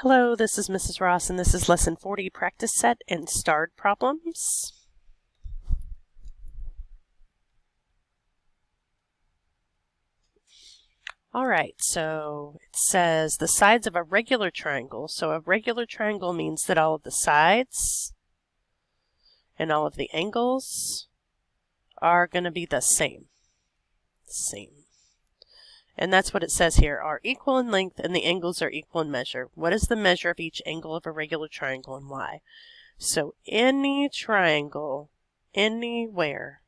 Hello, this is Mrs. Ross, and this is Lesson 40, Practice Set and Starred Problems. Alright, so it says the sides of a regular triangle. So a regular triangle means that all of the sides and all of the angles are going to be the same. And that's what it says here, are equal in length and the angles are equal in measure. What is the measure of each angle of a regular triangle and why? So any triangle, anywhere,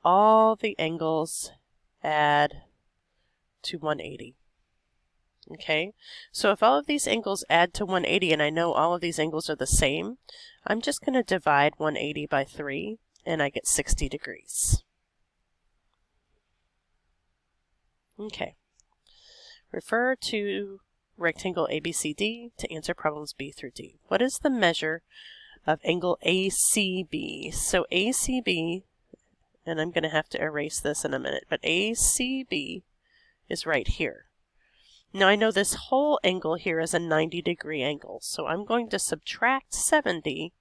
all the angles add to 180. Okay, so if all of these angles add to 180 and I know all of these angles are the same, I'm just going to divide 180 by 3 and I get 60 degrees. Okay, refer to rectangle ABCD to answer problems B through D. What is the measure of angle ACB? So ACB, and I'm going to have to erase this in a minute, but ACB is right here. Now I know this whole angle here is a 90-degree angle, so I'm going to subtract 70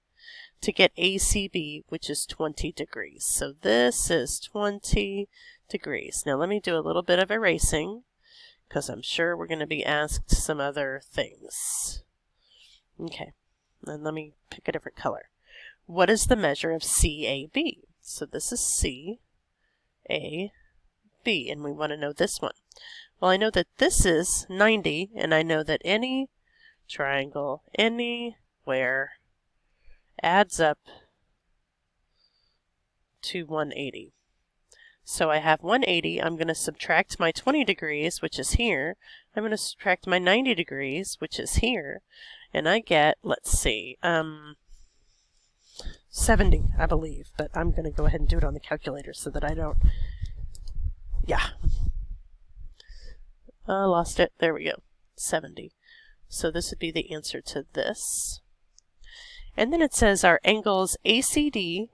to get ACB, which is 20 degrees. So this is 20 degrees. Now let me do a little bit of erasing, because I'm sure we're going to be asked some other things. Okay, and let me pick a different color. What is the measure of CAB? So this is CAB, and we want to know this one. Well, I know that this is 90, and I know that any triangle anywhere adds up to 180. So I have 180, I'm going to subtract my 20 degrees, which is here. I'm going to subtract my 90 degrees, which is here. And I get, let's see, 70, I believe. But I'm going to go ahead and do it on the calculator so that I don't, I lost it. There we go, 70. So this would be the answer to this. And then it says our angles ACD,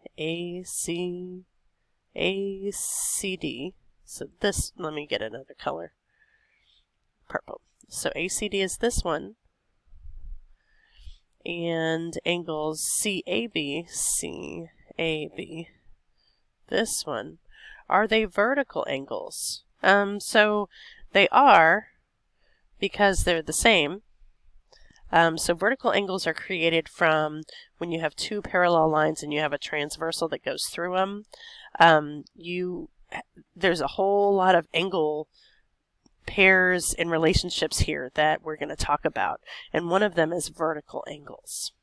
ACD. So this, let me get another color. Purple. So ACD is this one. And angles CAB, this one. Are they vertical angles? So they are, because they're the same. So vertical angles are created from when you have two parallel lines and you have a transversal that goes through them. There's a whole lot of angle pairs and relationships here that we're going to talk about, and one of them is vertical angles.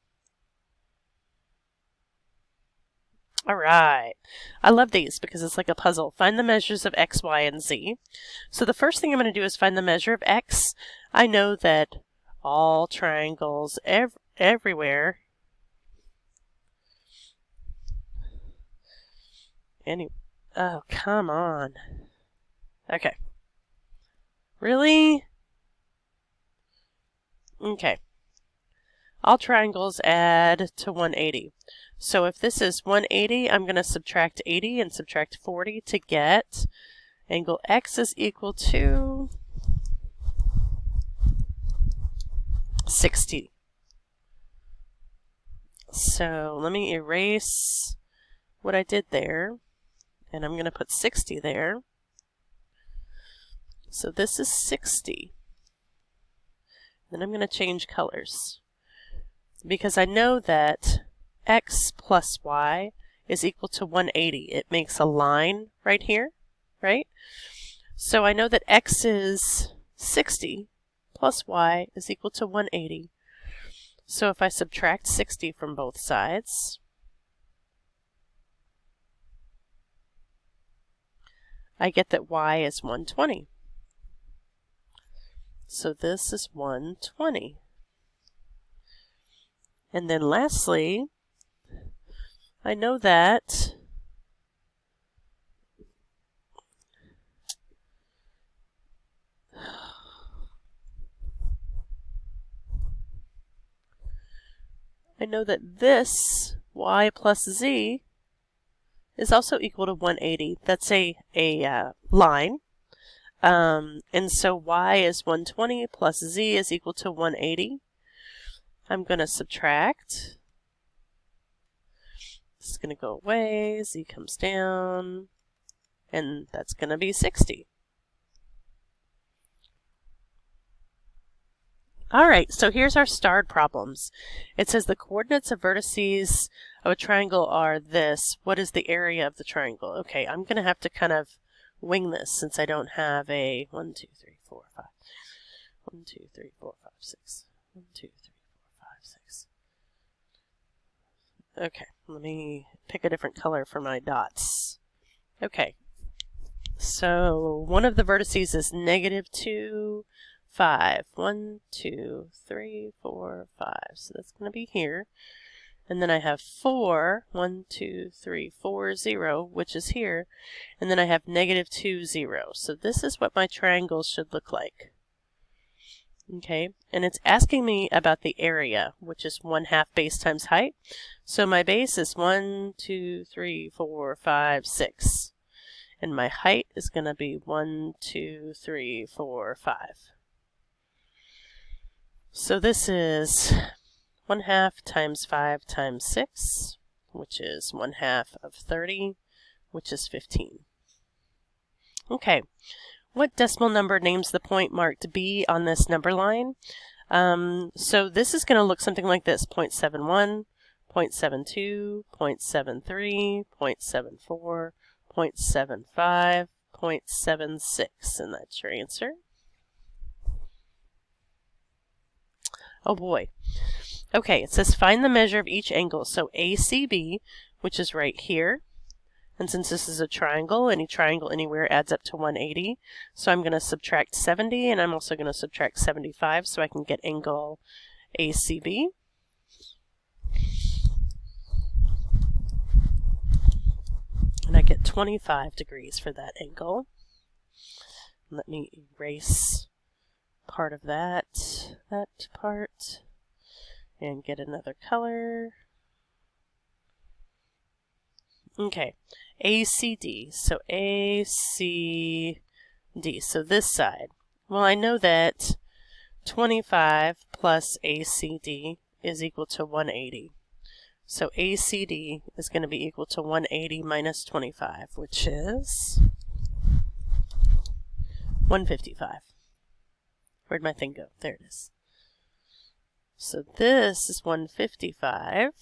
All right, I love these because it's like a puzzle. Find the measures of x, y, and z. So the first thing I'm going to do is find the measure of x. I know that all triangles everywhere oh, come on. Okay. Really? Okay. All triangles add to 180. So if this is 180, I'm going to subtract 80 and subtract 40 to get angle x is equal to 60. So let me erase what I did there, and I'm going to put 60 there. So this is 60. Then I'm going to change colors, because I know that x plus y is equal to 180. It makes a line right here, right? So I know that x is 60 plus y is equal to 180. So if I subtract 60 from both sides, I get that y is 120. So this is 120. And then lastly, I know that this y plus z is also equal to 180. That's a line. And so y is 120 plus z is equal to 180. I'm going to subtract. This is going to go away, z comes down, and that's going to be 60. All right, so here's our starred problems. It says the coordinates of vertices of a triangle are this. What is the area of the triangle? Okay, I'm going to have to kind of wing this since I don't have a 1, 2, 3, 4, 5. 1, 2, 3, 4, 5, 6. 1, 2, 3, 4, 5, 6. Okay, let me pick a different color for my dots. Okay, so one of the vertices is -2, 5. 1, 2, 3, 4, 5. So that's going to be here. And then I have 4, 1, 2, 3, 4, 0, which is here. And then I have -2, 0. So this is what my triangle should look like. Okay, and it's asking me about the area, which is 1/2 base times height. So my base is 1, 2, 3, 4, 5, 6. And my height is going to be 1, 2, 3, 4, 5. So this is 1/2 times 5 times 6, which is 1/2 of 30, which is 15. Okay, what decimal number names the point marked B on this number line? So this is going to look something like this: 0.71, 0.72, 0.73, 0.74, 0.75, 0.76, and that's your answer. Oh boy. Okay, it says find the measure of each angle. So ACB, which is right here, and since this is a triangle, any triangle anywhere adds up to 180. So I'm going to subtract 70, and I'm also going to subtract 75 so I can get angle ACB. And I get 25 degrees for that angle. Let me erase part of that part, and get another color. Okay, ACD, so ACD, so this side. Well, I know that 25 plus ACD is equal to 180. So ACD is going to be equal to 180 minus 25, which is 155. Where'd my thing go? There it is. So this is 155.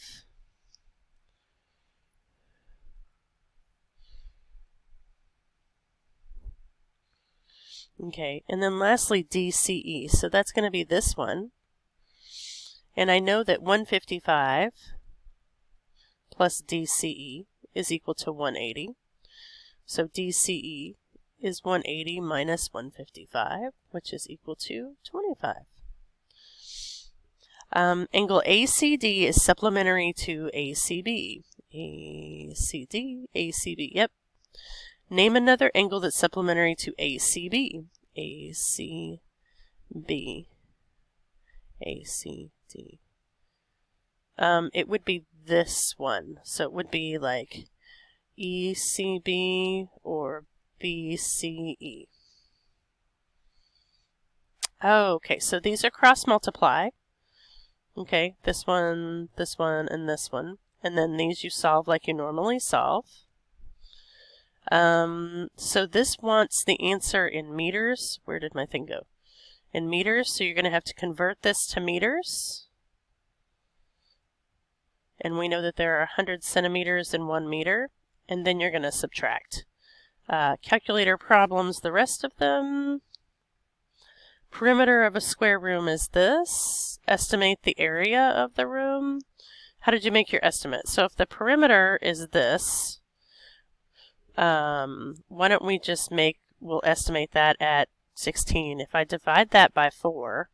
Okay, and then lastly DCE. So that's going to be this one. And I know that 155 plus DCE is equal to 180. So DCE is 180 minus 155, which is equal to 25. Angle ACD is supplementary to ACB. ACD, ACB, yep. Name another angle that's supplementary to ACB. ACB, ACD. It would be this one. So it would be like ECB or BCE. Okay, so these are cross multiply. Okay, this one, and this one. And then these you solve like you normally solve. So this wants the answer in meters. Where did my thing go? In meters, so you're going to have to convert this to meters. And we know that there are 100 centimeters in 1 meter. And then you're going to subtract. Calculator problems, the rest of them. Perimeter of a square room is this. Estimate the area of the room. How did you make your estimate? So if the perimeter is this, why don't we just we'll estimate that at 16. If I divide that by 4,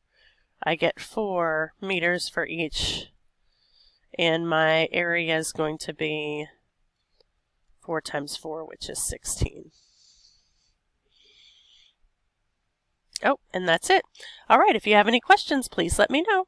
I get 4 meters for each, and my area is going to be 4 times 4, which is 16. Oh, and that's it. All right, if you have any questions, please let me know.